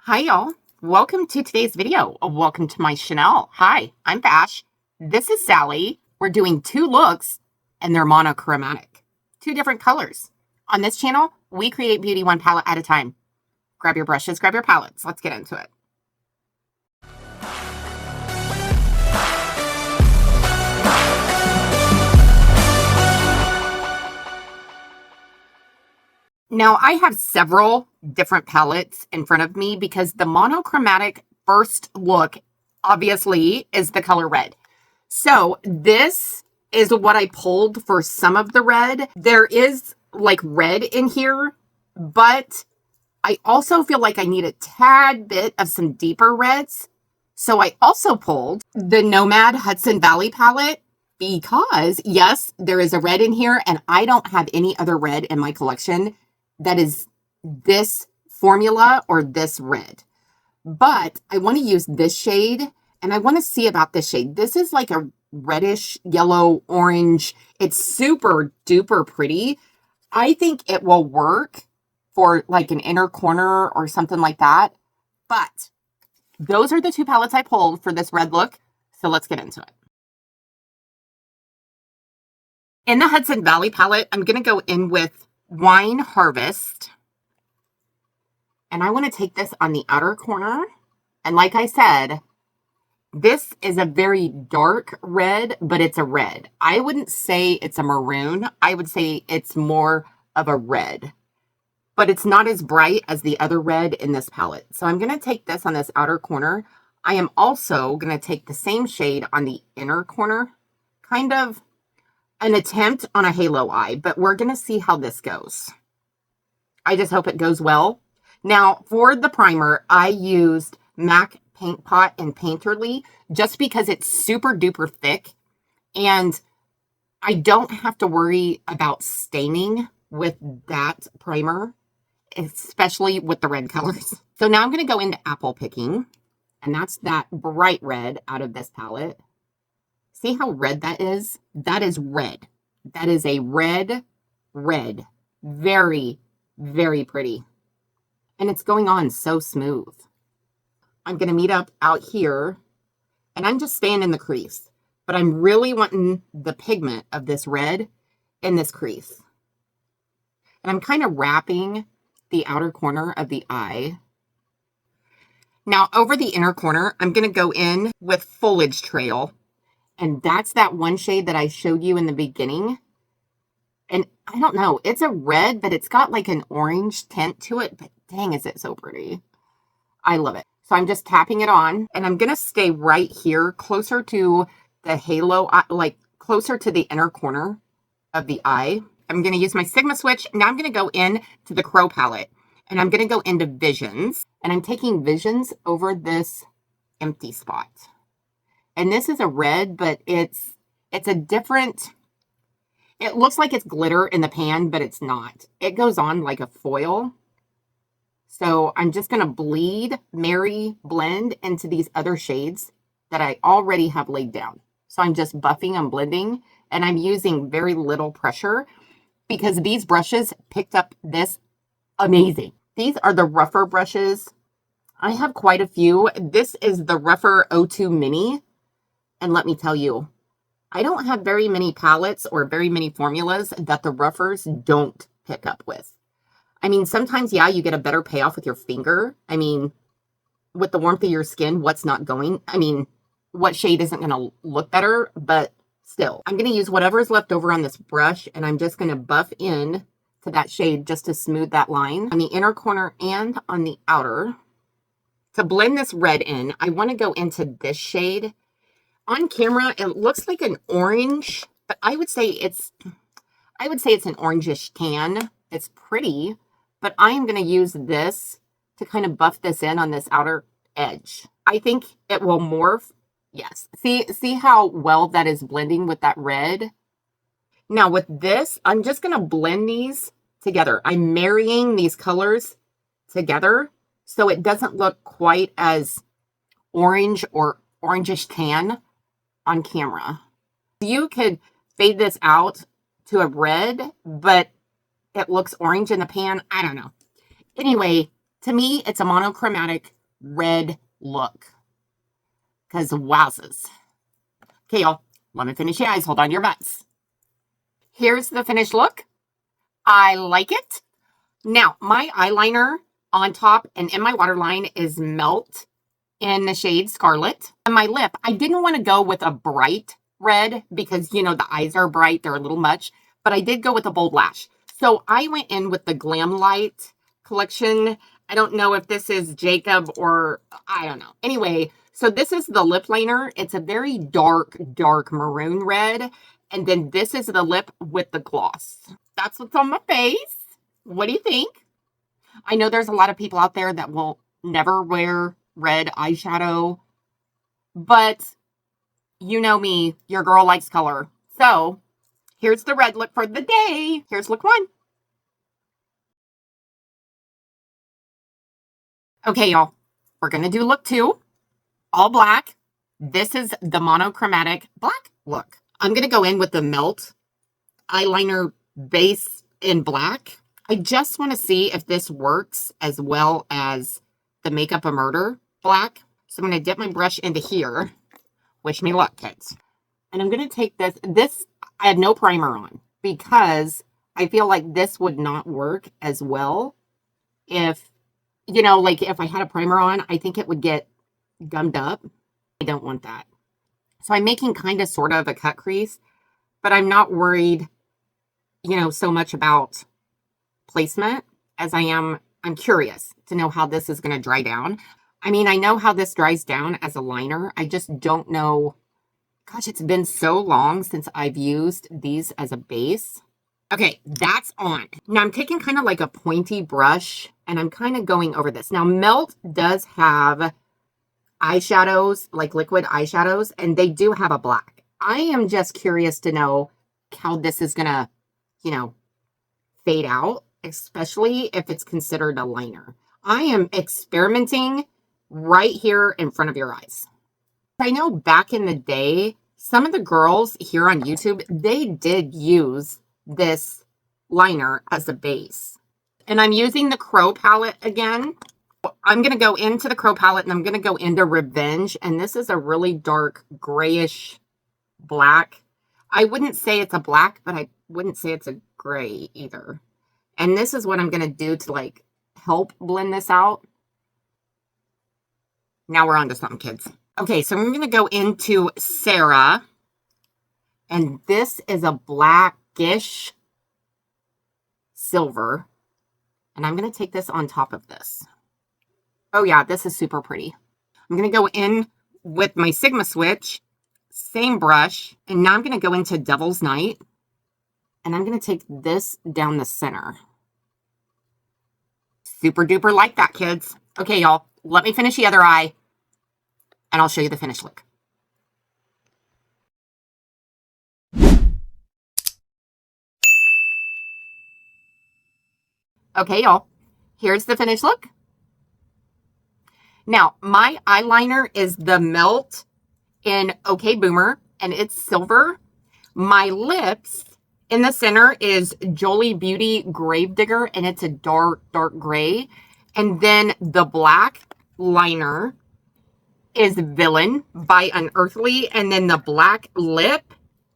Hi y'all, welcome to today's video. Welcome to my Chanel. Hi, I'm Fash. This is Sally. We're doing two looks and they're monochromatic. Two different colors. On this channel, we create beauty one palette at a time. Grab your brushes, grab your palettes. Let's get into it. Now, I have several different palettes in front of me because the monochromatic first look, obviously, is the color red. So this is what I pulled for some of the red. There is like red in here, but I also feel like I need a tad bit of some deeper reds. So I also pulled the NOMAD Hudson Valley palette because, yes, there is a red in here and I don't have any other red in my collection that is this formula or this red. But I want to use this shade and I want to see about this shade. This is like a reddish, yellow, orange. It's super duper pretty. I think it will work for like an inner corner or something like that. But those are the two palettes I pulled for this red look. So let's get into it. In the Hudson Valley palette, I'm going to go in with Wine Harvest. And I want to take this on the outer corner. And like I said, this is a very dark red, but it's a red. I wouldn't say it's a maroon. I would say it's more of a red. But it's not as bright as the other red in this palette. So I'm going to take this on this outer corner. I am also going to take the same shade on the inner corner. Kind of an attempt on a halo eye, but we're going to see how this goes. I just hope it goes well. Now, for the primer, I used MAC Paint Pot and Painterly just because it's super duper thick and I don't have to worry about staining with that primer, especially with the red colors. So now I'm going to go into Apple Picking, and that's that bright red out of this palette. See how red that is? That is red. That is a red. Very, very pretty. And it's going on so smooth. I'm going to meet up out here, and I'm just staying in the crease. But I'm really wanting the pigment of this red in this crease. And I'm kind of wrapping the outer corner of the eye. Now, over the inner corner, I'm going to go in with Foliage Trail. And that's that one shade that I showed you in the beginning. And I don't know, it's a red, but it's got like an orange tint to it. But dang, is it so pretty. I love it. So I'm just tapping it on. And I'm going to stay right here, closer to the halo, like closer to the inner corner of the eye. I'm going to use my Sigma switch. Now I'm going to go in to the Crow palette. And I'm going to go into Visions. And I'm taking Visions over this empty spot. And this is a red, but it's a different, it looks like it's glitter in the pan, but it's not. It goes on like a foil. So I'm just going to blend into these other shades that I already have laid down. So I'm just buffing and blending, and I'm using very little pressure because these brushes picked up this amazing. These are the rougher brushes. I have quite a few. This is the Rougher O2 Mini. And let me tell you, I don't have very many palettes or very many formulas that the roughers don't pick up with. I mean, sometimes, yeah, you get a better payoff with your finger. I mean, with the warmth of your skin, what's not going? I mean, what shade isn't going to look better? But still, I'm going to use whatever is left over on this brush, and I'm just going to buff in to that shade just to smooth that line on the inner corner and on the outer. To blend this red in, I want to go into this shade. On camera, it looks like an orange, but I would say it's an orangish tan. It's pretty, but I am going to use this to kind of buff this in on this outer edge. I think it will morph. Yes. See how well that is blending with that red? Now with this, I'm just going to blend these together. I'm marrying these colors together so it doesn't look quite as orange or orangish tan on camera. You could fade this out to a red, but it looks orange in the pan. I don't know. Anyway, To me, it's a monochromatic red look. Because wowzers. Okay, y'all. Let me finish your eyes. Hold on to your butts. Here's the finished look. I like it. Now, my eyeliner on top and in my waterline is Melt in the shade Scarlet. And my lip, I didn't want to go with a bright red because, you know, the eyes are bright. They're a little much. But I did go with a bold lash. So I went in with the Glam Light collection. I don't know if this is Jacob or I don't know. Anyway, so this is the lip liner. It's a very dark, dark maroon red. And then this is the lip with the gloss. That's what's on my face. What do you think? I know there's a lot of people out there that will never wear red eyeshadow. But you know me, your girl likes color. So here's the red look for the day. Here's look one. Okay, y'all. We're going to do look two. All black. This is the monochromatic black look. I'm going to go in with the Melt eyeliner base in black. I just want to see if this works as well as the Makeup a Murder black. So I'm going to dip my brush into here. Wish me luck, kids. And I'm going to take this. This, I had no primer on because I feel like this would not work as well if, you know, like if I had a primer on, I think it would get gummed up. I don't want that. So I'm making kind of sort of a cut crease, but I'm not worried, you know, so much about placement as I'm curious to know how this is going to dry down. I mean, I know how this dries down as a liner. I just don't know. Gosh, it's been so long since I've used these as a base. Okay, that's on. Now I'm taking kind of like a pointy brush and I'm kind of going over this. Now Melt does have eyeshadows, like liquid eyeshadows, and they do have a black. I am just curious to know how this is going to, you know, fade out, especially if it's considered a liner. I am experimenting right here in front of your eyes. I know back in the day, some of the girls here on YouTube, they did use this liner as a base. And I'm using the Crow palette again. I'm going to go into the Crow palette and I'm going to go into Revenge. And this is a really dark grayish black. I wouldn't say it's a black, but I wouldn't say it's a gray either. And this is what I'm going to do to like help blend this out. Now we're on to something, kids. Okay, so I'm going to go into Sarah. And this is a blackish silver. And I'm going to take this on top of this. Oh yeah, this is super pretty. I'm going to go in with my Sigma Switch, same brush. And now I'm going to go into Devil's Night. And I'm going to take this down the center. Super duper like that, kids. Okay, y'all, let me finish the other eye. And I'll show you the finished look. Okay, y'all, here's the finished look. Now, my eyeliner is the Melt in OK Boomer, and it's silver. My lips in the center is Jolie Beauty Gravedigger, and it's a dark, dark gray. And then the black liner is Villain by Unearthly, and then the black lip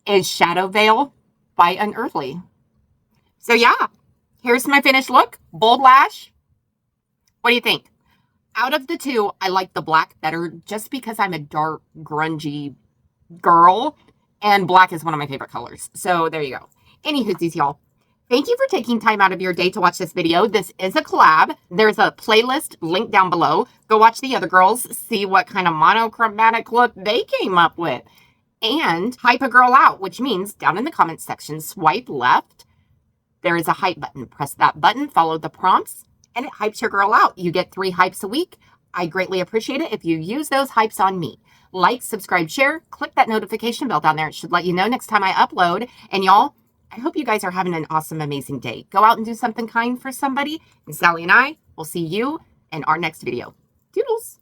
is Shadow Veil by Unearthly. So yeah, here's my finished look. Bold lash. What do you think? Out of the two, I like the black better just because I'm a dark, grungy girl, and black is one of my favorite colors. So there you go. Any hootsies, y'all. Thank you for taking time out of your day to watch this video. This is a collab. There's a playlist linked down below. Go watch the other girls, see what kind of monochromatic look they came up with. And hype a girl out, which means down in the comments section, swipe left. There is a hype button. Press that button, follow the prompts, and it hypes your girl out. You get 3 hypes a week. I greatly appreciate it if you use those hypes on me. Like, subscribe, share, click that notification bell down there. It should let you know next time I upload. And y'all, I hope you guys are having an awesome, amazing day. Go out and do something kind for somebody. And Sally and I will see you in our next video. Doodles.